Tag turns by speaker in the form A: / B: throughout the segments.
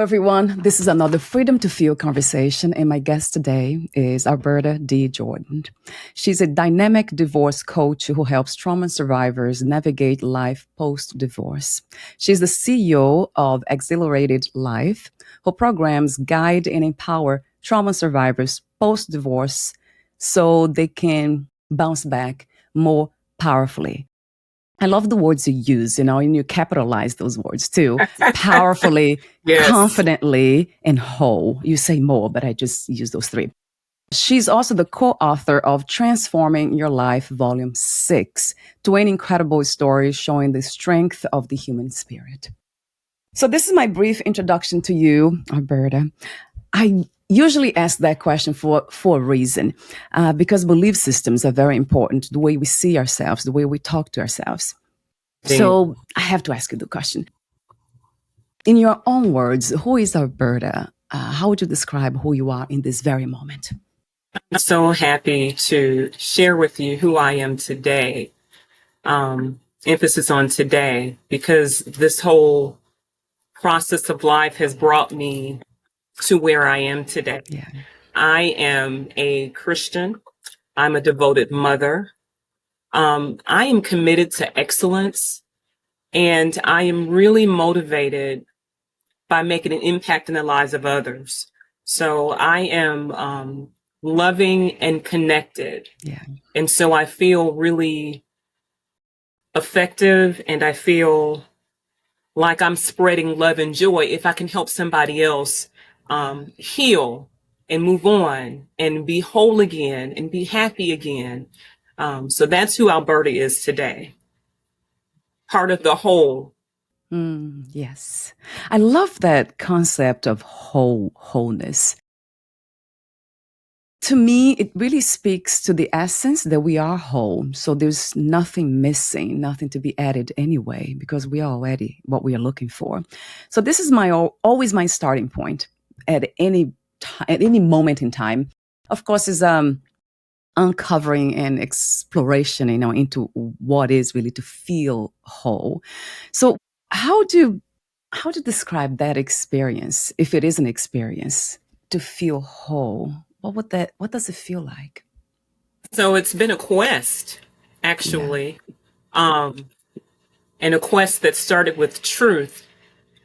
A: everyone. This is another Freedom to Feel conversation, and my guest today is Alberta D. Jordan. She's a dynamic divorce coach who helps trauma survivors navigate life post-divorce. She's the CEO of Exhilarated Life, who programs guide and empower trauma survivors post-divorce so they can bounce back more powerfully. I love the words you use, and you capitalize those words too. Powerfully,
B: Yes.
A: confidently, and whole. You say more, but I just use those three. She's also the co-author of Transforming Your Life, Volume 6, 20 incredible stories showing the strength of the human spirit. So this is my brief introduction to you, Alberta. I usually ask that question for a reason, because belief systems are very important, the way we see ourselves, the way we talk to ourselves. So I have to ask you the question. In your own words, who is Alberta? How would you describe who you are in this very moment?
B: I'm so happy to share with you who I am today. Emphasis on today, because this whole process of life has brought me to where I am today.
A: Yeah.
B: I am a Christian. I'm a devoted mother. I am committed to excellence, and I am really motivated by making an impact in the lives of others. So I am loving and connected.
A: Yeah.
B: And so I feel really effective, and I feel like I'm spreading love and joy if I can help somebody else heal and move on and be whole again and be happy again. So that's who Alberta is today. Part of the whole.
A: Yes. I love that concept of wholeness. To me, it really speaks to the essence that we are whole. So there's nothing missing, nothing to be added anyway, because we are already what we are looking for. So this is always my starting point at any moment in time. Of course, is uncovering and exploration, into what is really to feel whole. So how to describe that experience, if it is an experience, to feel whole? What does it feel like?
B: So it's been a quest, actually, and a quest that started with truth.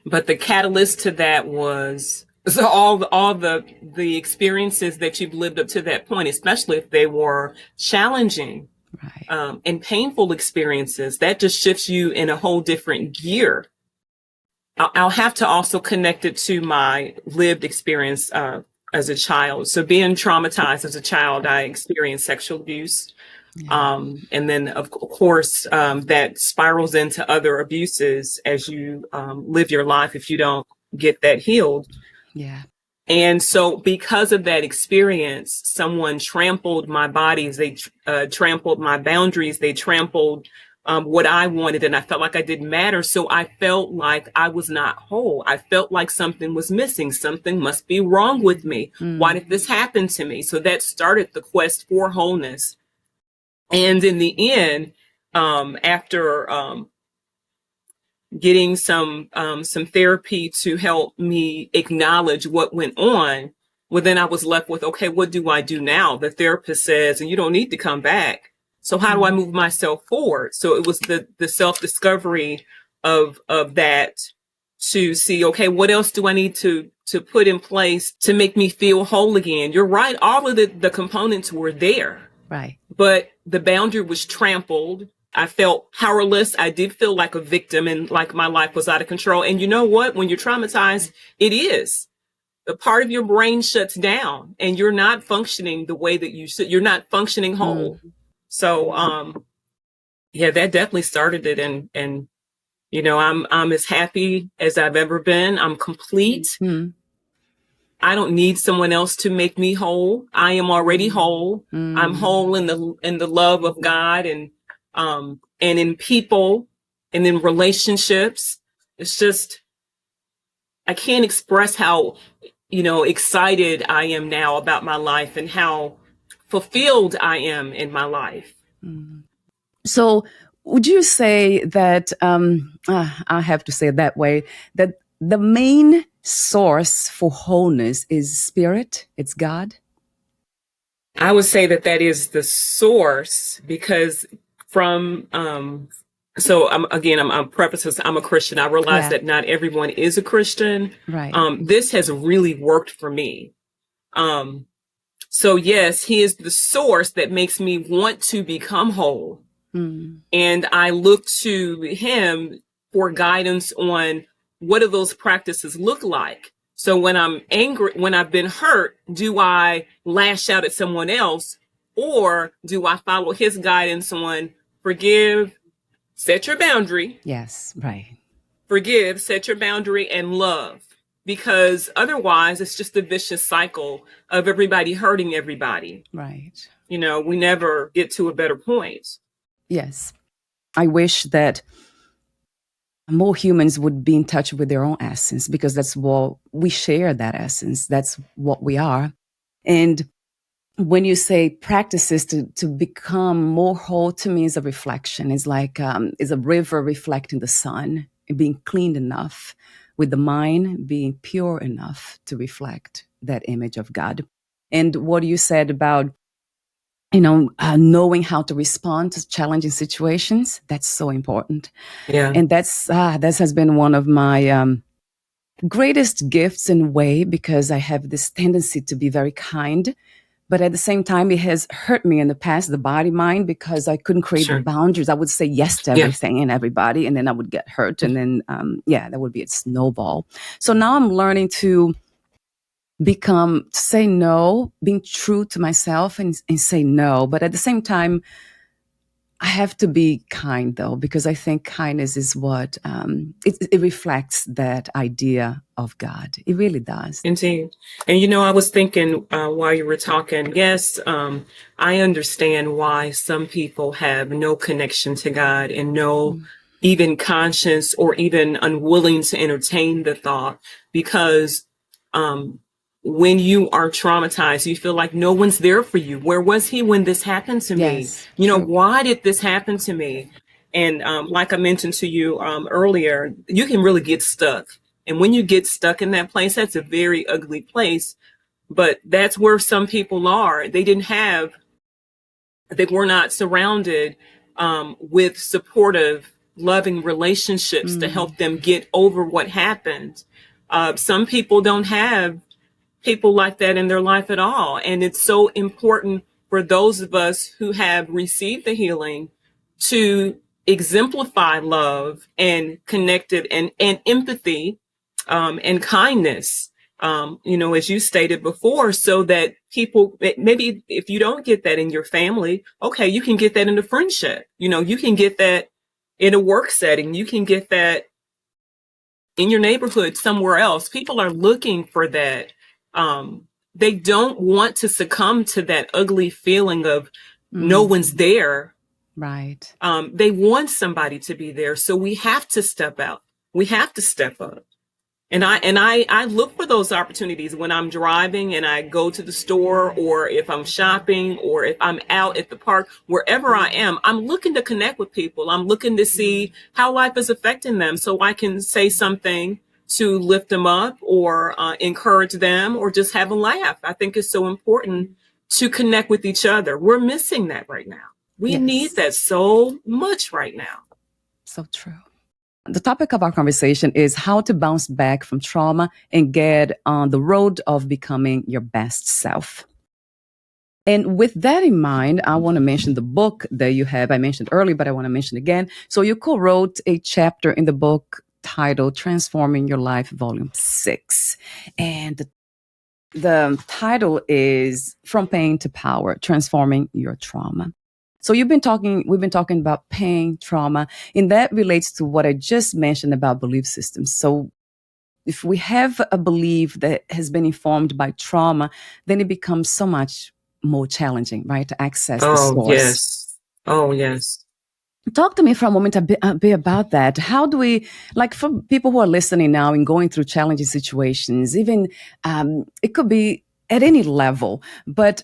B: But the catalyst to that was all the experiences that you've lived up to that point, especially if they were challenging,
A: Right.
B: and painful experiences. That just shifts you in a whole different gear. I'll have to also connect it to my lived experience as a child. So being traumatized as a child, I experienced sexual abuse. And then, of course, that spirals into other abuses as you live your life if you don't get that healed.
A: Yeah.
B: And so because of that experience, someone trampled my bodies. They trampled my boundaries. They trampled what I wanted, and I felt like I didn't matter. So I felt like I was not whole. I felt like something was missing. Something must be wrong with me. Why did this happen to me? So that started the quest for wholeness. And in the end, after getting some therapy to help me acknowledge what went on, well, then I was left with, okay, what do I do now? The therapist says, and you don't need to come back. So how do I move myself forward? So it was the self-discovery of that, to see, okay, what else do I need to put in place to make me feel whole again? You're right. All of the components were there.
A: Right.
B: But the boundary was trampled. I felt powerless. I did feel like a victim and like my life was out of control. And you know what? When you're traumatized, it is. A part of your brain shuts down and you're not functioning the way that you should. You're not functioning whole. So, yeah, that definitely started it. And, I'm as happy as I've ever been. I'm complete. I don't need someone else to make me whole. I am already whole. I'm whole in the love of God and in people and in relationships. It's just, I can't express how, excited I am now about my life and how fulfilled I am in my life.
A: So would you say that, I have to say it that way, that the main source for wholeness is spirit, it's God?
B: I would say that that is the source because from so I'm preface this, I'm a Christian. I realize
A: Yeah,
B: that not everyone is a Christian.
A: right.
B: This has really worked for me. So yes, he is the source that makes me want to become whole.
A: Mm,
B: And I look to him for guidance on what do those practices look like. So when I'm angry, when I've been hurt, do I lash out at someone else or do I follow his guidance on forgive, set your boundary,
A: yes, right,
B: forgive, set your boundary and love? Because otherwise it's just a vicious cycle of everybody hurting everybody.
A: right.
B: You know, we never get to a better point.
A: Yes. I wish that more humans would be in touch with their own essence, because that's what we share, that essence. That's what we are. And when you say practices to become more whole, to me is a reflection. It's like is a river reflecting the sun and being cleaned enough with the mind being pure enough to reflect that image of God. And what you said about knowing how to respond to challenging situations, that's so important.
B: Yeah.
A: And that has been one of my greatest gifts in a way, because I have this tendency to be very kind. But at the same time, it has hurt me in the past, the body mind, because I couldn't create the
B: Sure.
A: boundaries. I would say yes to
B: Yeah.
A: everything and everybody, and then I would get hurt. And then, that would be a snowball. So now I'm learning to say no, being true to myself and say no. But at the same time, I have to be kind, though, because I think kindness is what it reflects that idea of God. It really does.
B: Indeed. And you know, I was thinking while you were talking, yes, I understand why some people have no connection to God and no
A: Mm.
B: even conscience or even unwilling to entertain the thought because um, when you are traumatized, you feel like no one's there for you. Where was he when this happened to me?
A: Yes,
B: You know,
A: true.
B: why did this happen to me? And like I mentioned to you earlier, you can really get stuck. And when you get stuck in that place, that's a very ugly place. But that's where some people are. They were not surrounded with supportive, loving relationships to
A: Mm.
B: help them get over what happened. Some people don't have people like that in their life at all. And it's so important for those of us who have received the healing to exemplify love and connected and empathy and kindness, as you stated before, so that people, maybe if you don't get that in your family, okay, you can get that in a friendship. You know, you can get that in a work setting. You can get that in your neighborhood somewhere else. People are looking for that. They don't want to succumb to that ugly feeling of no
A: Mm.
B: one's there.
A: Right.
B: They want somebody to be there. So we have to step out. We have to step up. And I look for those opportunities when I'm driving and I go to the store or if I'm shopping or if I'm out at the park, wherever I am, I'm looking to connect with people. I'm looking to see how life is affecting them so I can say something to lift them up or encourage them or just have a laugh. I think it's so important to connect with each other. We're missing that right now. We need
A: Yes.
B: that so much right now.
A: So true. The topic of our conversation is how to bounce back from trauma and get on the road of becoming your best self. And with that in mind, I want to mention the book that you have. I mentioned earlier, but I want to mention again. So you co-wrote a chapter in the book titled Transforming Your Life, Volume 6. And the title is From Pain to Power, Transforming Your Trauma. So we've been talking about pain, trauma, and that relates to what I just mentioned about belief systems. So if we have a belief that has been informed by trauma, then it becomes so much more challenging, right, to access the
B: Oh,
A: source.
B: yes. Oh, yes.
A: Talk to me for a moment a bit about that. How do we, like, for people who are listening now and going through challenging situations, even it could be at any level, but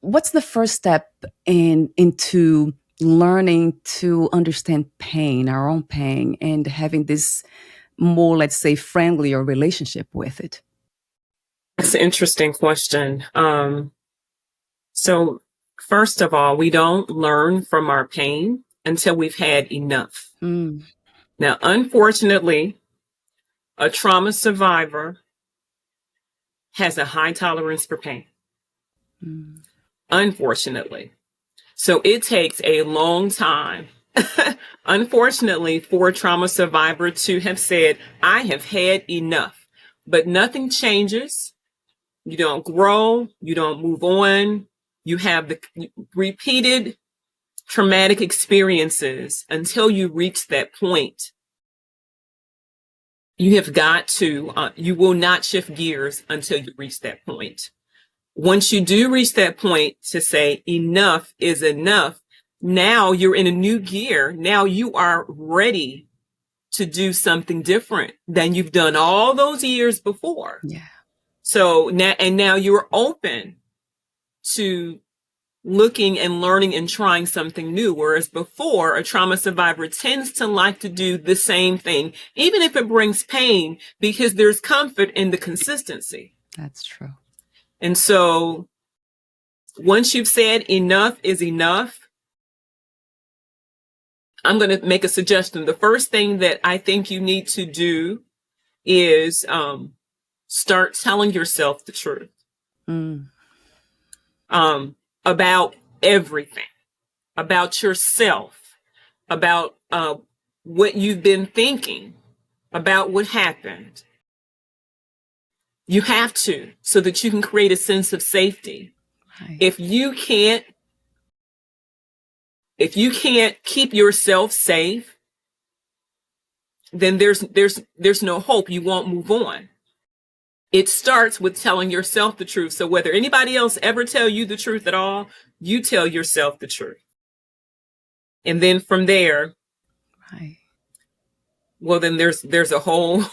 A: what's the first step into learning to understand pain, our own pain, and having this more, let's say, friendlier relationship with it?
B: That's an interesting question. So first of all, we don't learn from our pain until we've had enough.
A: Mm.
B: Now, unfortunately, a trauma survivor has a high tolerance for pain.
A: Mm.
B: Unfortunately. So it takes a long time, unfortunately, for a trauma survivor to have said, I have had enough. But nothing changes. You don't grow. You don't move on. You have the repeated traumatic experiences until you reach that point. You have got to, you will not shift gears until you reach that point. Once you do reach that point to say enough is enough, now you're in a new gear. Now you are ready to do something different than you've done all those years before.
A: Yeah.
B: So now you're open to looking and learning and trying something new. Whereas before, a trauma survivor tends to like to do the same thing, even if it brings pain, because there's comfort in the consistency.
A: That's true.
B: And so once you've said enough is enough, I'm going to make a suggestion. The first thing that I think you need to do is start telling yourself the truth about everything, about yourself, about what you've been thinking, about what happened. You have to, so that you can create a sense of safety.
A: Right.
B: If you can't keep yourself safe, then there's no hope. You won't move on. It starts with telling yourself the truth. So whether anybody else ever tell you the truth at all, you tell yourself the truth. And then from there,
A: Right.
B: well, then there's a whole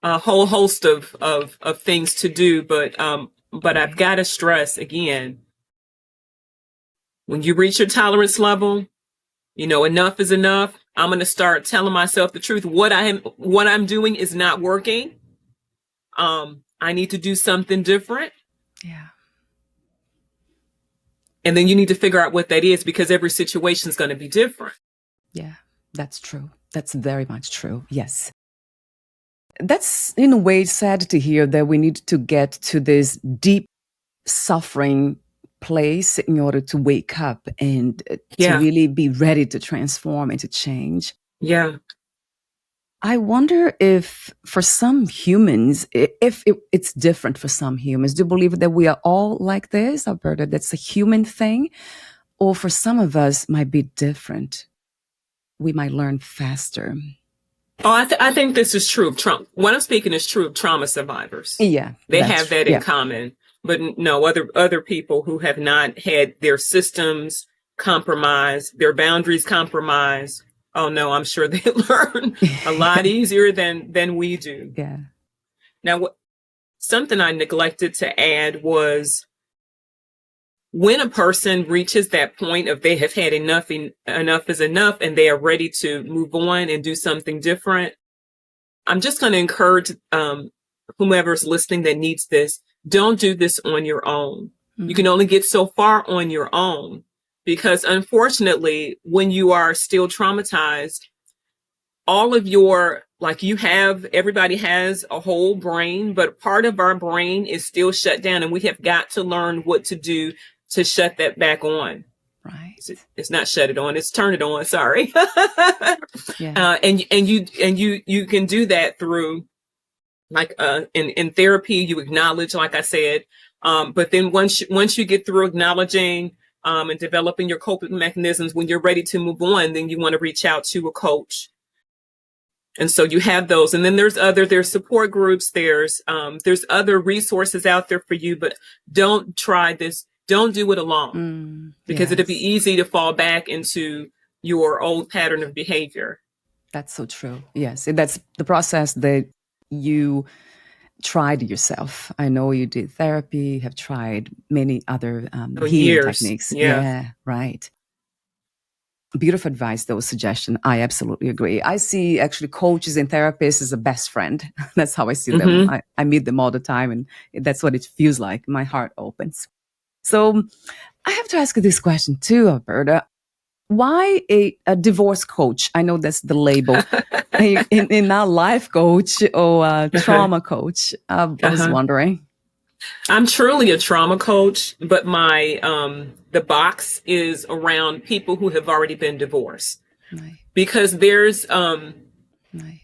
B: a whole host of things to do. But
A: Right.
B: I've got to stress again, when you reach your tolerance level, enough is enough. I'm going to start telling myself the truth. What I'm doing is not working. I need to do something different.
A: Yeah.
B: And then you need to figure out what that is, because every situation is going to be different.
A: Yeah, that's true. That's very much true. Yes. That's in a way sad to hear that we need to get to this deep suffering place in order to wake up and to
B: Yeah.
A: really be ready to transform and to change.
B: Yeah.
A: I wonder if for some humans, if it's different for some humans. Do you believe that we are all like this, Alberta? That's a human thing? Or for some of us, might be different. We might learn faster.
B: Oh, I think this is true of trauma. What I'm speaking is true of trauma survivors.
A: Yeah.
B: They have that in common. But no, other people who have not had their systems compromised, their boundaries compromised. Oh no, I'm sure they learn a lot easier than we do.
A: Yeah.
B: Now, something I neglected to add was, when a person reaches that point of they have had enough is enough, and they are ready to move on and do something different, I'm just going to encourage whomever's listening that needs this, don't do this on your own. You can only get so far on your own, because unfortunately, when you are still traumatized, all of your, everybody has a whole brain, but part of our brain is still shut down, and we have got to learn what to do to shut that back on.
A: Right.
B: It's not shut it on, it's turn it on. Sorry.
A: Yeah.
B: And you can do that through, in therapy, you acknowledge, like I said, but then once you get through acknowledging, and developing your coping mechanisms, when you're ready to move on, then you want to reach out to a coach. And so you have those, and then there's support groups, there's other resources out there for you, but don't try this. Don't do it alone, because it'd be easy to fall back into your old pattern of behavior.
A: That's so true. Yes. That's the process that you tried yourself. I know you did therapy, have tried many other healing techniques.
B: Yeah.
A: Right. Beautiful advice, though, suggestion. I absolutely agree. I see actually coaches and therapists as a best friend. That's how I see them.
B: Mm-hmm.
A: I meet them all the time, and that's what it feels like. My heart opens. So I have to ask you this question too, Alberta. Why a divorce coach? I know that's the label. In now life coach or trauma coach. I was
B: Uh-huh.
A: wondering.
B: I'm truly a trauma coach, but my the box is around people who have already been divorced
A: Right,
B: because there's
A: right.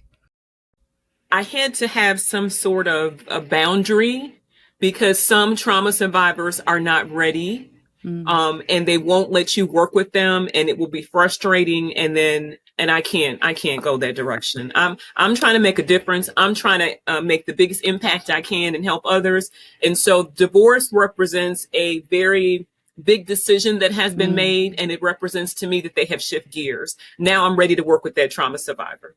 B: I had to have some sort of a boundary because some trauma survivors are not ready,
A: Mm,
B: and they won't let you work with them, and it will be frustrating. And I can't go that direction. I'm trying to make a difference. I'm trying to make the biggest impact I can and help others. And so divorce represents a very big decision that has been
A: mm.
B: made, and it represents to me that they have shifted gears. Now I'm ready to work with that trauma survivor.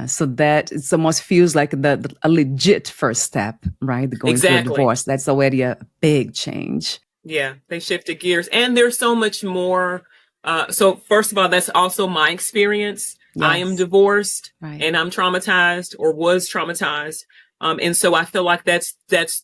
A: So that it almost feels like a legit first step, right? Going through a
B: Exactly.
A: divorce. That's already a big change.
B: Yeah, they shifted gears. And there's so much more. So, first of all, that's also my experience. I am
A: Yes,
B: divorced
A: right.
B: and I'm traumatized or was traumatized. And so I feel like that's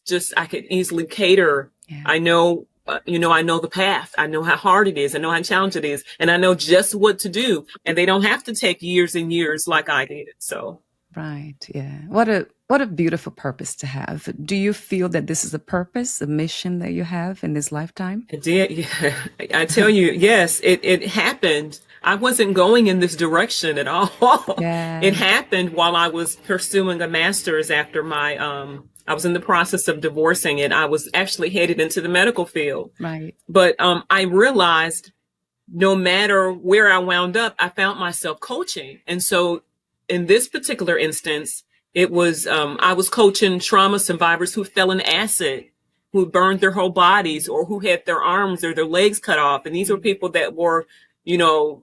B: just, I could easily cater.
A: Yeah,
B: I know, I know the path. I know how hard it is. I know how challenging it is. And I know just what to do. And they don't have to take years and years like I did. So,
A: right. Yeah. What a beautiful purpose to have. Do you feel that this is a purpose, a mission that you have in this lifetime?
B: it did. Yeah. I tell you, yes, it happened. I wasn't going in this direction at all. It
A: Yeah,
B: happened while I was pursuing a master's after I was in the process of divorcing and I was actually headed into the medical field.
A: right.
B: But I realized no matter where I wound up, I found myself coaching. And so in this particular instance, it was, I was coaching trauma survivors who fell in acid, who burned their whole bodies or who had their arms or their legs cut off. And these were people that were, you know,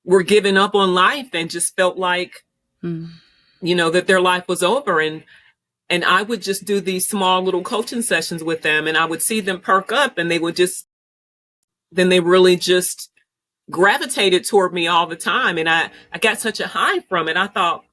B: were giving up on life and just felt like,
A: Mm,
B: that their life was over. And I would just do these small little coaching sessions with them and I would see them perk up and then they really just gravitated toward me all the time. And I got such a high from it. I thought,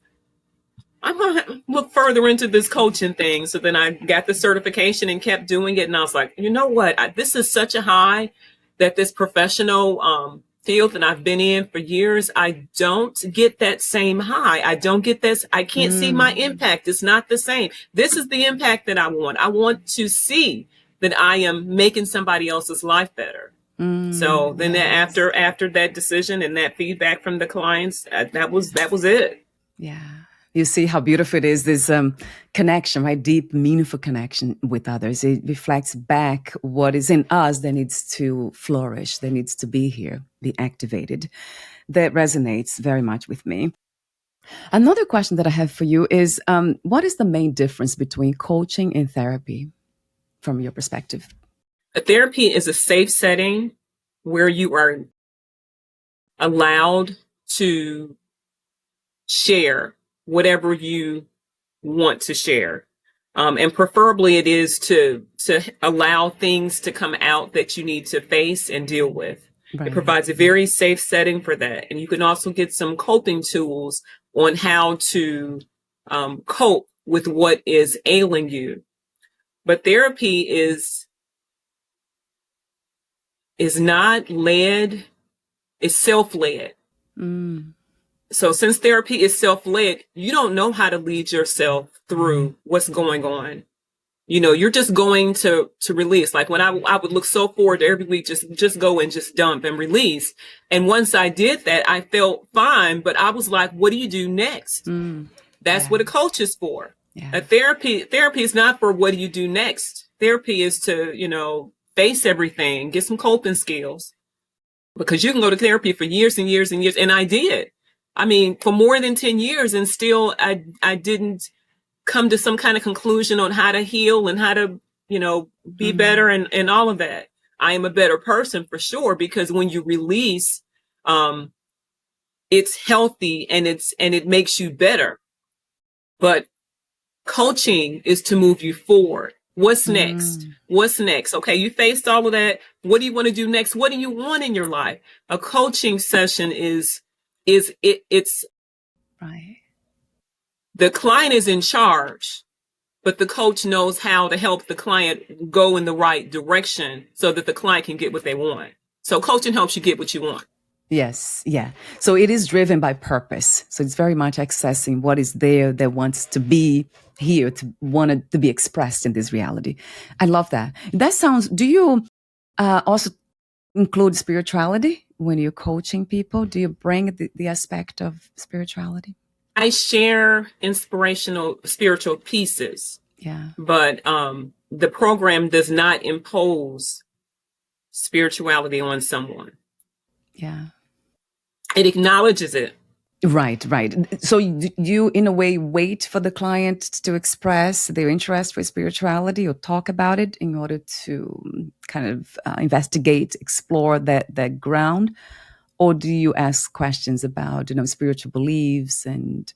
B: I'm going to look further into this coaching thing. So then I got the certification and kept doing it. And I was like, you know what? This is such a high that this professional field that I've been in for years, I don't get that same high. I don't get this. I can't see my
A: mm,
B: impact. It's not the same. This is the impact that I want. I want to see that I am making somebody else's life better. So then
A: yes.
B: after that decision and that feedback from the clients, that was it.
A: Yeah. You see how beautiful it is, this connection, right? Deep, meaningful connection with others. It reflects back what is in us that needs to flourish, that needs to be here, be activated. That resonates very much with me. Another question that I have for you is what is the main difference between coaching and therapy from your perspective?
B: A therapy is a safe setting where you are allowed to share whatever you want to share. And preferably it is to allow things to come out that you need to face and deal with. It
A: Right.
B: provides a very safe setting for that. And you can also get some coping tools on how to cope with what is ailing you. But therapy is not led, it's self-led.
A: Mm,
B: So since therapy is self-led, you don't know how to lead yourself through what's going on. You're just going to release. Like when I would look so forward to every week, just go and just dump and release. And once I did that, I felt fine, but I was like, what do you do next?
A: mm,
B: That's
A: yeah.
B: what a coach is for.
A: Yeah.
B: A therapy is not for what do you do next. Therapy is to, face everything, get some coping skills because you can go to therapy for years and years and years. And I did. I mean, for more than 10 years and still I didn't come to some kind of conclusion on how to heal and how to, be better
A: Mm,
B: and all of that. I am a better person for sure because when you release, um, it's healthy and it makes you better. But coaching is to move you forward. What's next? What's next? Okay, you faced all of that. What do you want to do next? What do you want in your life? A coaching session it's
A: Right.
B: the client is in charge, but the coach knows how to help the client go in the right direction so that the client can get what they want. So coaching helps you get what you want.
A: Yes, yeah. So it is driven by purpose. So it's very much accessing what is there that wants to be here, to wanted to be expressed in this reality. I love that. That sounds. Do you also include spirituality when you're coaching people? Do you bring the aspect of spirituality?
B: I share inspirational spiritual pieces,
A: Yeah,
B: but the program does not impose spirituality on someone.
A: yeah.
B: It acknowledges it.
A: Right, right. So you, in a way, wait for the client to express their interest for spirituality or talk about it in order to kind of investigate, explore that ground, or do you ask questions about spiritual beliefs? And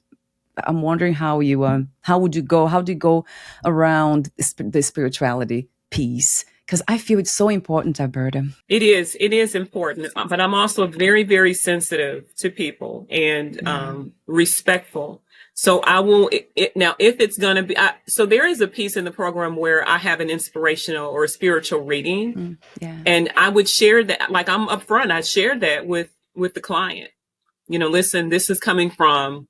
A: I'm wondering how do you go around the spirituality piece? Because I feel it's so important, Alberta.
B: It is important, but I'm also very, very sensitive to people and
A: Yeah.
B: respectful. So I will, now, if it's going to be, so there is a piece in the program where I have an inspirational or a spiritual reading,
A: Yeah.
B: and I would share that, like I'm upfront, I share that with the client. Listen, this is coming from,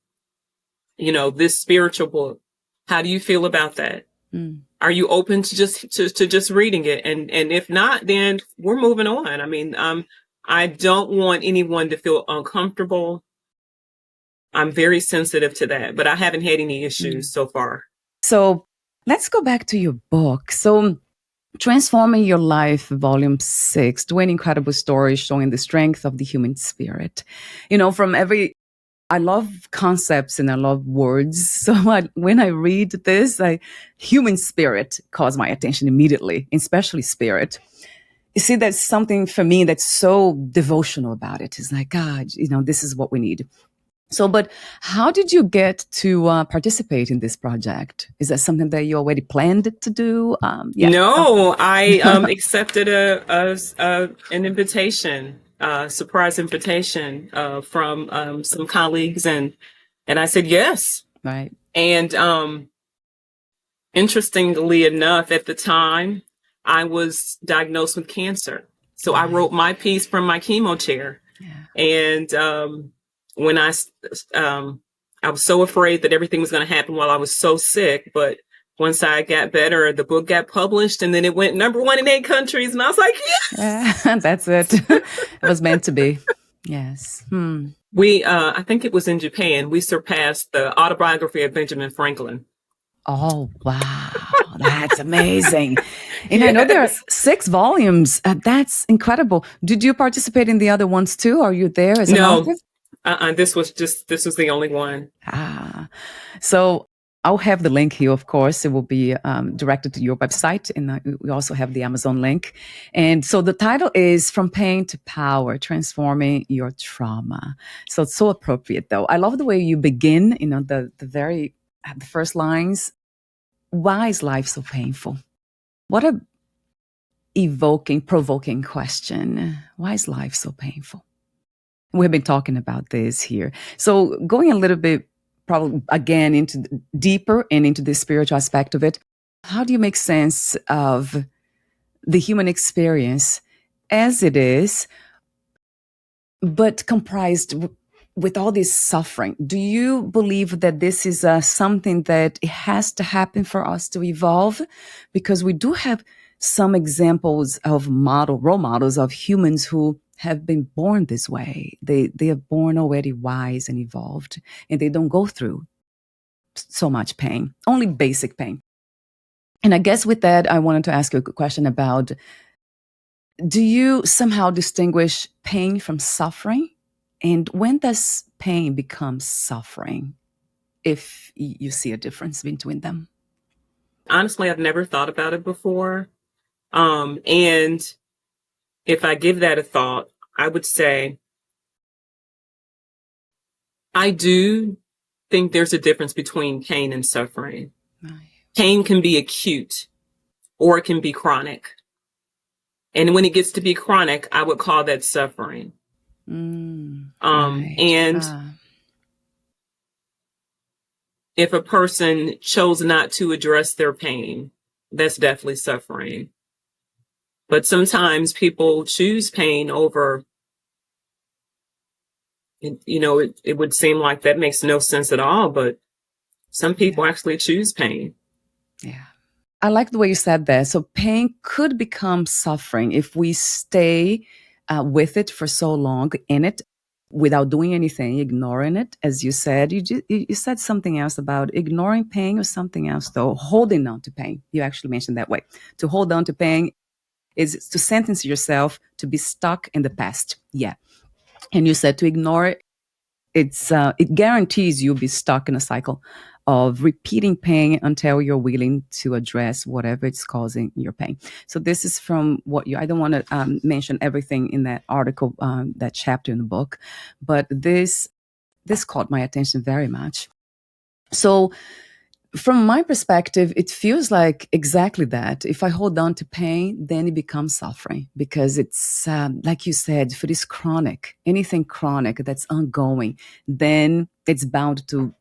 B: this spiritual book. How do you feel about that?
A: Mm.
B: Are you open to just reading it? And if not, then we're moving on. I mean, I don't want anyone to feel uncomfortable. I'm very sensitive to that, but I haven't had any issues so far.
A: So let's go back to your book. So, Transforming Your Life, Volume 6, 20 incredible stories showing the strength of the human spirit. I love concepts and I love words. So when I read this, human spirit calls my attention immediately, especially spirit. You see, that's something for me that's so devotional about it. It's like, God, this is what we need. So, but how did you get to participate in this project? Is that something that you already planned to do? Yeah.
B: No, I accepted an invitation, surprise invitation from some colleagues, and I said yes.
A: Right.
B: And interestingly enough, at the time, I was diagnosed with cancer. So I wrote my piece from my chemo chair.
A: Yeah.
B: And when I was so afraid that everything was going to happen while I was so sick. But once I got better, the book got published and then it went #1 in 8 countries. And I was like, yes.
A: Yeah, that's it. It was meant to be. Yes.
B: I think it was in Japan, we surpassed the autobiography of Benjamin Franklin.
A: Oh, wow. That's amazing. And I know there are
B: Yes.
A: 6 volumes. That's incredible. Did you participate in the other ones too? Are you there as an
B: No,
A: author?
B: this was the only one.
A: Ah, so I'll have the link here, of course. It will be directed to your website. And we also have the Amazon link. And so the title is From Pain to Power, Transforming Your Trauma. So it's so appropriate, though. I love the way you begin, the first lines. Why is life so painful? What a provoking question. Why is life so painful? We've been talking about this here. So going a little bit, probably again, deeper and into the spiritual aspect of it, how do you make sense of the human experience as it is, but comprised with all this suffering? Do you believe that this is something that it has to happen for us to evolve? Because we do have some examples of role models of humans who have been born this way. They are born already wise and evolved, and they don't go through so much pain, only basic pain. And I guess with that, I wanted to ask you a question about, do you somehow distinguish pain from suffering? And when does pain become suffering, if you see a difference between them?
B: Honestly, I've never thought about it before. And if I give that a thought, I would say I do think there's a difference between pain and suffering.
A: Right.
B: Pain can be acute. or it can be chronic. And when it gets to be chronic, I would call that suffering.
A: Right.
B: And if a person chose not to address their pain, that's definitely suffering. But sometimes people choose pain over, it would seem like that makes no sense at all, but some people actually choose pain.
A: Yeah. I like the way you said that. So pain could become suffering if we stay with it for so long in it without doing anything, ignoring it. As you said, you said something else about ignoring pain or something else, though. Holding on to pain. You actually mentioned that way. To hold on to pain is to sentence yourself to be stuck in the past. Yeah. And you said to ignore it, it guarantees you'll be stuck in a cycle of repeating pain until you're willing to address whatever it's causing your pain. So this is from I don't want to mention everything in that article, that chapter in the book, but this caught my attention very much. So from my perspective, it feels like exactly that. If I hold on to pain, then it becomes suffering because it's, like you said, if it is chronic, anything chronic that's ongoing, then it's bound to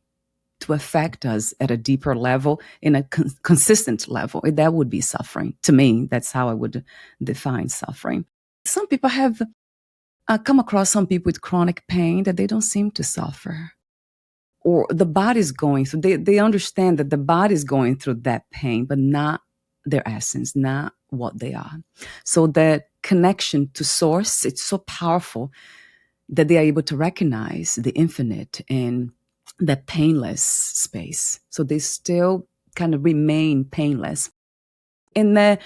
A: affect us at a deeper level, in a consistent level. That would be suffering. To me, that's how I would define suffering. Some people have come across some people with chronic pain that they don't seem to suffer, or the body's going through, they understand that the body's going through that pain, but not their essence, not what they are. So that connection to source, it's so powerful that they are able to recognize the infinite in that painless space. So they still kind of remain painless. In a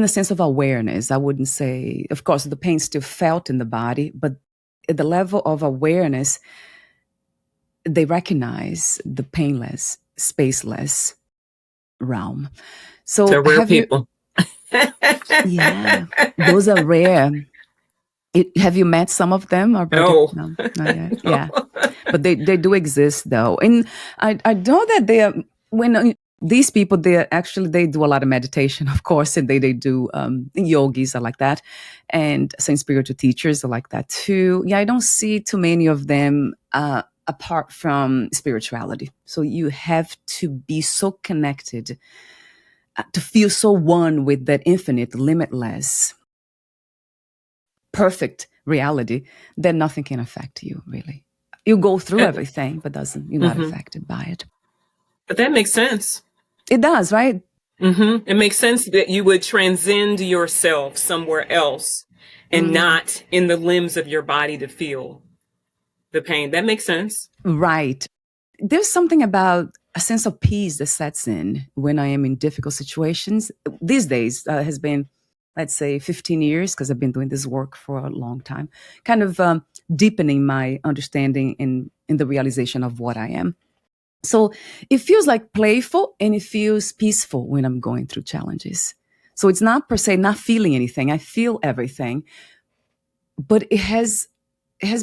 A: sense of awareness, I wouldn't say, of course, the pain still felt in the body, but at the level of awareness, they recognize the painless, spaceless realm. So
B: They're rare
A: have you,
B: people.
A: yeah, those are rare. Have you met some of them, Alberta?
B: No.
A: No, not yet. Yeah, but they do exist though, and I know that they are these people they do a lot of meditation, of course, and they do yogis are like that, and some spiritual teachers are like that too. Yeah, I don't see too many of them apart from spirituality. So you have to be so connected to feel so one with that infinite, limitless, perfect reality that nothing can affect you, really. You go through everything, but you're not affected by it.
B: But that makes sense.
A: It does, right?
B: It makes sense that you would transcend yourself somewhere else and not in the limbs of your body to feel the pain. That makes sense.
A: Right. There's something about a sense of peace that sets in when I am in difficult situations. These days has been, let's say, 15 years, because I've been doing this work for a long time, kind of deepening my understanding in the realization of what I am. So it feels like playful and it feels peaceful when I'm going through challenges. So it's not per se not feeling anything. I feel everything, but it has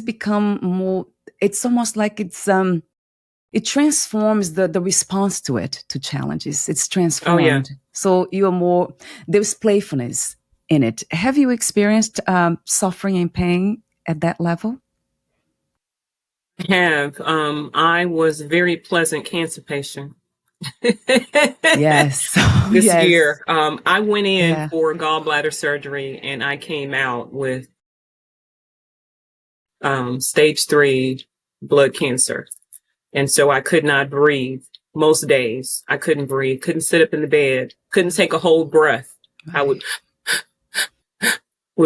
A: become more. It's almost like it transforms the response to it, to challenges. It's transformed.
B: Oh, yeah.
A: So there's playfulness in it. Have you experienced suffering and pain at that level?
B: Have. I was a very pleasant cancer patient.
A: Yes.
B: This
A: Yes.
B: year, I went in
A: Yeah.
B: for gallbladder surgery and I came out with stage 3 blood cancer. And so I could not breathe most days. I couldn't breathe, couldn't sit up in the bed, couldn't take a whole breath. I would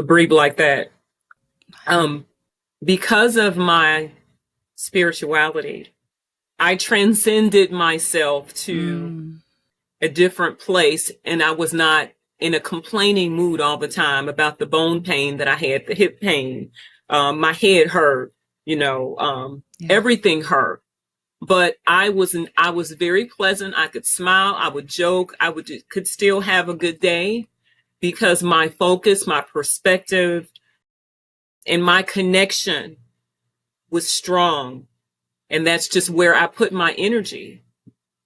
B: breathe like that. Because of my spirituality, I transcended myself to a different place, and I was not in a complaining mood all the time about the bone pain that I had, the hip pain. My head hurt, everything hurt. But I was very pleasant. I could smile. I would joke. Could still have a good day because my focus, my perspective, and my connection was strong. And that's just where I put my energy.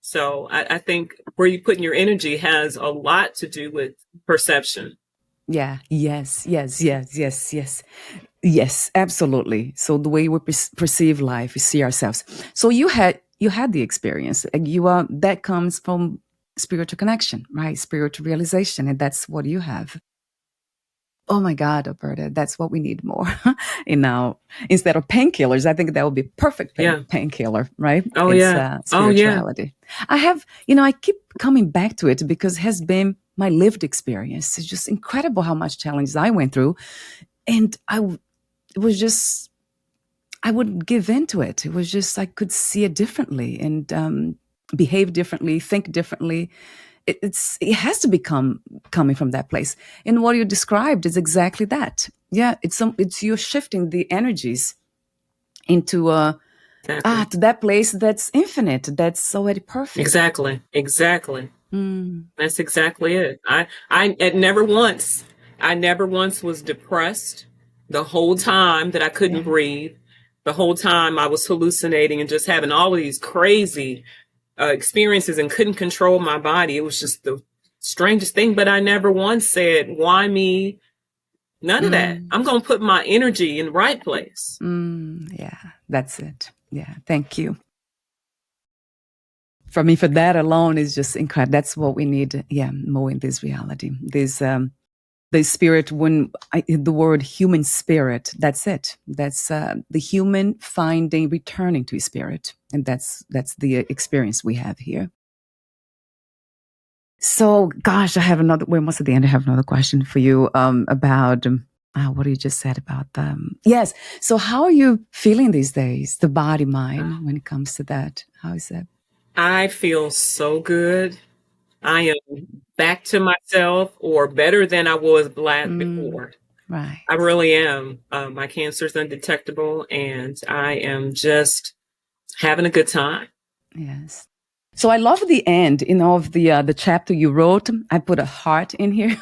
B: So I think where you put in your energy has a lot to do with perception.
A: Yeah. Yes. Yes. Yes. Yes. Yes. Yes. Absolutely. So the way we perceive life, we see ourselves. So you had the experience. And you that comes from spiritual connection, right? Spiritual realization, and that's what you have. Oh my God, Alberta, that's what we need more. Now, instead of painkillers, I think that would be perfect
B: Yeah.
A: painkiller, right?
B: Oh
A: It's
B: yeah. Oh yeah.
A: spirituality. I keep coming back to it because it has been my lived experience. It's just incredible how much challenges I went through, and it was just I wouldn't give into it. It was just I could see it differently and behave differently, think differently. It has to become coming from that place. And what you described is exactly that. Yeah, it's you're shifting the energies into
B: Exactly.
A: to that place that's infinite, that's already perfect.
B: Exactly. Exactly.
A: Mm,
B: That's exactly it. I never once was depressed the whole time that I couldn't
A: yeah.
B: breathe. The whole time I was hallucinating and just having all of these crazy experiences and couldn't control my body. It was just the strangest thing. But I never once said, why me? None of that.
A: Mm,
B: I'm going to put my energy in the right place.
A: yeah, that's it. Yeah, thank you. For me, for that alone is just incredible. That's what we need. Yeah, more in this reality. This the spirit. The word human spirit, that's it. That's the human finding, returning to spirit, and that's the experience we have here. So, gosh, I have another. We're almost at the end. I have another question for you about what you just said about them. Yes. So, how are you feeling these days? The body mind when it comes to that. How is that?
B: I feel so good. I am back to myself or better than I was
A: Mm,
B: before.
A: right.
B: I really am. My cancer is undetectable and I am just having a good time.
A: Yes. So I love the end, of the chapter you wrote. I put a heart in here.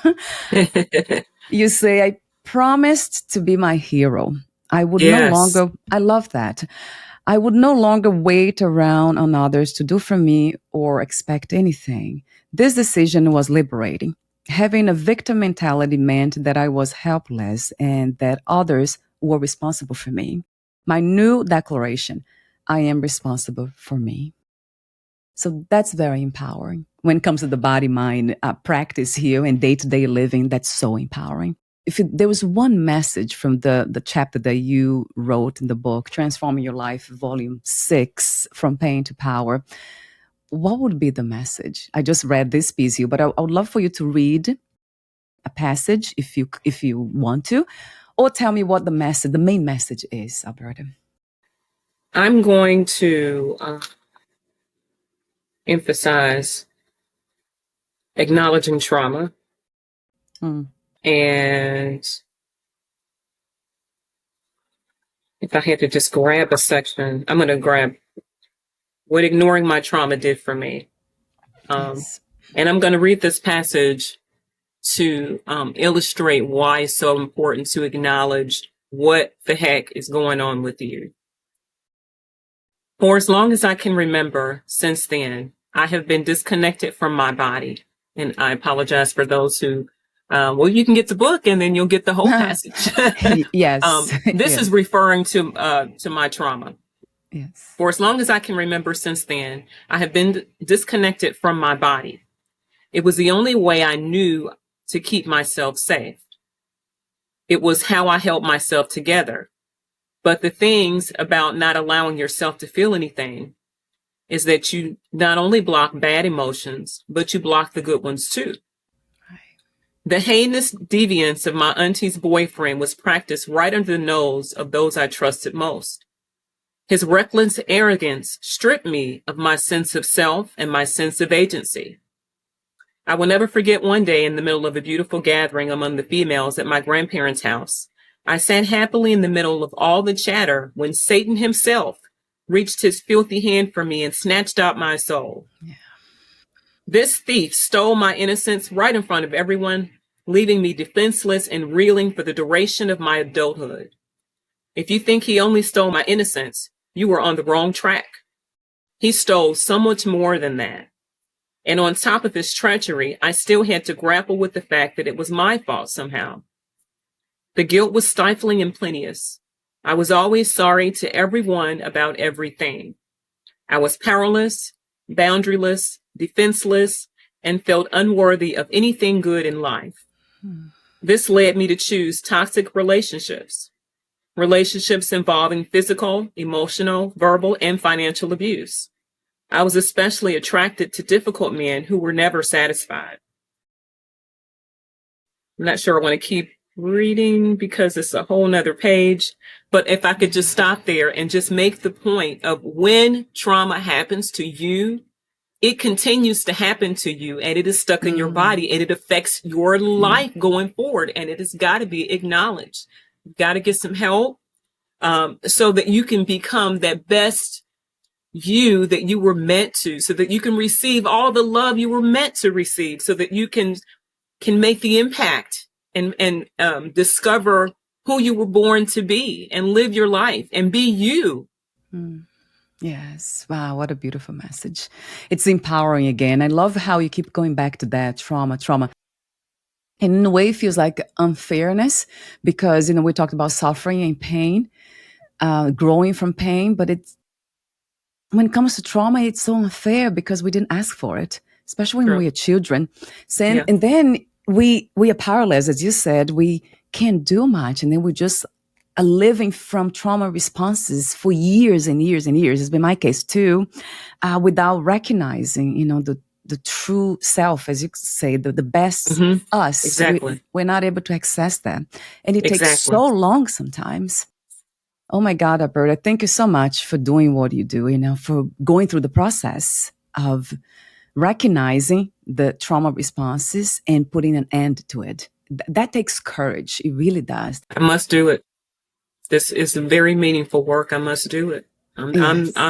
A: You say, I promised to be my hero. I would no
B: Yes.
A: longer, I love that. I would no longer wait around on others to do for me or expect anything. This decision was liberating. Having a victim mentality meant that I was helpless and that others were responsible for me. My new declaration: I am responsible for me. So that's very empowering. When it comes to the body mind practice here and day to day living, that's so empowering. There was one message from the chapter that you wrote in the book, Transforming Your Life, Volume 6, From Pain to Power, what would be the message? I just read this piece here, but I would love for you to read a passage if you want to, or tell me what the main message is, Alberta.
B: I'm going to emphasize acknowledging trauma.
A: Hmm.
B: And if I had to just grab a section, I'm going to grab what ignoring my trauma did for me.
A: Yes.
B: And I'm going to read this passage to illustrate why it's so important to acknowledge what the heck is going on with you. For as long as I can remember, since then, I have been disconnected from my body. And I apologize for those who, well, you can get the book and then you'll get the whole passage.
A: Yes.
B: This
A: Yes.
B: is referring to my trauma.
A: Yes.
B: For as long as I can remember since then, I have been disconnected from my body. It was the only way I knew to keep myself safe. It was how I held myself together. But the things about not allowing yourself to feel anything is that you not only block bad emotions, but you block the good ones too.
A: Right.
B: The heinous deviance of my auntie's boyfriend was practiced right under the nose of those I trusted most. His reckless arrogance stripped me of my sense of self and my sense of agency. I will never forget one day in the middle of a beautiful gathering among the females at my grandparents' house. I sat happily in the middle of all the chatter when Satan himself reached his filthy hand for me and snatched out my soul.
A: Yeah.
B: This thief stole my innocence right in front of everyone, leaving me defenseless and reeling for the duration of my adulthood. If you think he only stole my innocence, you were on the wrong track. He stole so much more than that. And on top of his treachery, I still had to grapple with the fact that it was my fault somehow. The guilt was stifling and plenteous. I was always sorry to everyone about everything. I was powerless, boundaryless, defenseless, and felt unworthy of anything good in life. This led me to choose toxic relationships involving physical, emotional, verbal, and financial abuse. I was especially attracted to difficult men who were never satisfied. I'm not sure I want to keep reading because it's a whole nother page, but if I could just stop there and just make the point of when trauma happens to you, it continues to happen to you and it is stuck in your body and it affects your life going forward, and it has got to be acknowledged. You've got to get some help so that you can become that best you that you were meant to, so that you can receive all the love you were meant to receive, so that you can make the impact and discover who you were born to be and live your life and be you.
A: Yes. Wow. What a beautiful message. It's empowering again. I love how you keep going back to that trauma. And in a way, it feels like unfairness because, we talked about suffering and pain, growing from pain, but when it comes to trauma, it's so unfair because we didn't ask for it, especially when we are children. And then we are powerless, as you said, we can't do much. And then we just are living from trauma responses for years and years and years. It's been my case too, without recognizing, the true self, as you say, the best us.
B: Exactly.
A: We're not able to access that. And it takes so long sometimes. Oh my God, Alberta, thank you so much for doing what you do, for going through the process of recognizing the trauma responses and putting an end to it. That takes courage. It really does.
B: I must do it. This is very meaningful work. I must do it. I'm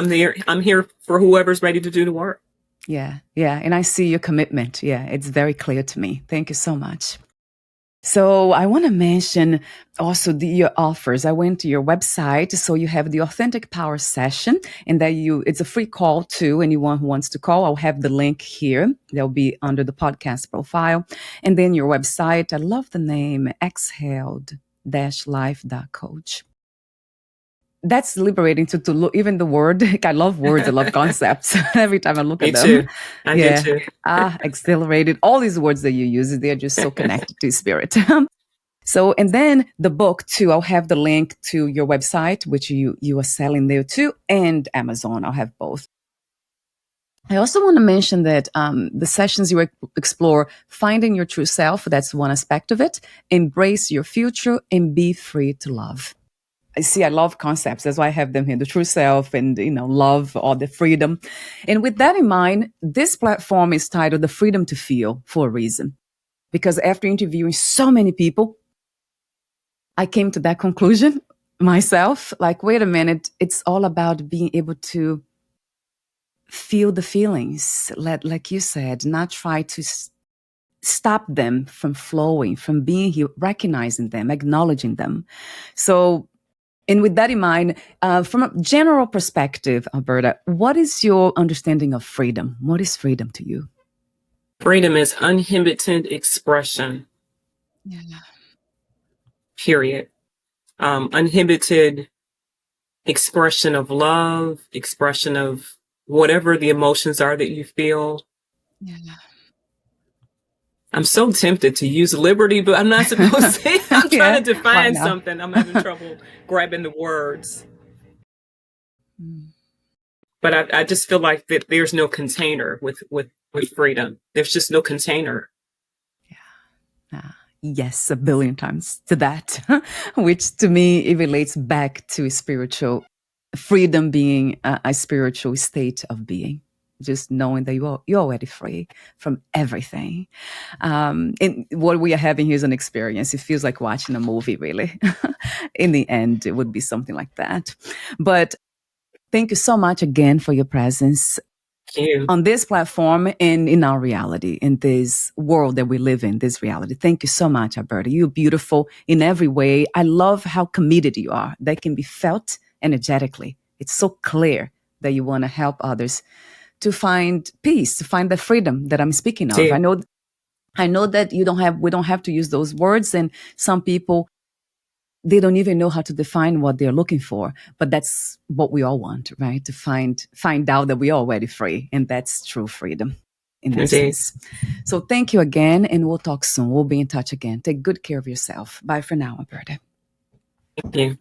B: there. I'm here for whoever's ready to do the work.
A: Yeah. And I see your commitment. Yeah, it's very clear to me. Thank you so much. So I want to mention also your offers. I went to your website, so you have the Authentic Power Session, and that it's a free call too. Anyone who wants to call, I'll have the link here. They'll be under the podcast profile. And then your website, I love the name, exhaled-life.coach. That's liberating to look, even the word. I love words, I love concepts. Every time I look at them.
B: Me too. I do too.
A: Exhilarated. All these words that you use, they're just so connected to spirit. So, and then the book too, I'll have the link to your website, which you are selling there too, and Amazon. I'll have both. I also want to mention that the sessions you explore finding your true self, that's one aspect of it, embrace your future, and be free to love. I love concepts. That's why I have them here, the true self and, love or the freedom. And with that in mind, this platform is titled The Freedom to Feel for a reason. Because after interviewing so many people, I came to that conclusion myself, like, wait a minute, it's all about being able to feel the feelings, like you said, not try to stop them from flowing, from being here, recognizing them, acknowledging them. So, and with that in mind, from a general perspective, Alberta, what is your understanding of freedom? What is freedom to you?
B: Freedom is uninhibited expression.
A: Yeah.
B: Period. Uninhibited expression of love, expression of whatever the emotions are that you feel.
A: Yeah.
B: I'm so tempted to use liberty, but I'm not supposed to. I'm trying to define something. I'm having trouble grabbing the words. But I just feel like that there's no container with freedom. There's just no container.
A: Yeah. Yes, a billion times to that, which to me, it relates back to spiritual freedom being a spiritual state of being. Just knowing that you're already free from everything. And what we are having here is an experience. It feels like watching a movie, really. In the end, it would be something like that. But thank you so much again for your presence on this platform and in our reality, in this world that we live in, this reality. Thank you so much, Alberta. You're beautiful in every way. I love how committed you are. That can be felt energetically. It's so clear that you want to help others to find peace, to find the freedom that I'm speaking of.
B: Yeah.
A: I know that we don't have to use those words, and some people, they don't even know how to define what they're looking for, but that's what we all want, right? To find out that we're already free, and that's true freedom in that
B: Indeed.
A: sense. So thank you again, and we'll talk soon. We'll be in touch again. Take good care of yourself. Bye for now, Alberta.
B: Thank you.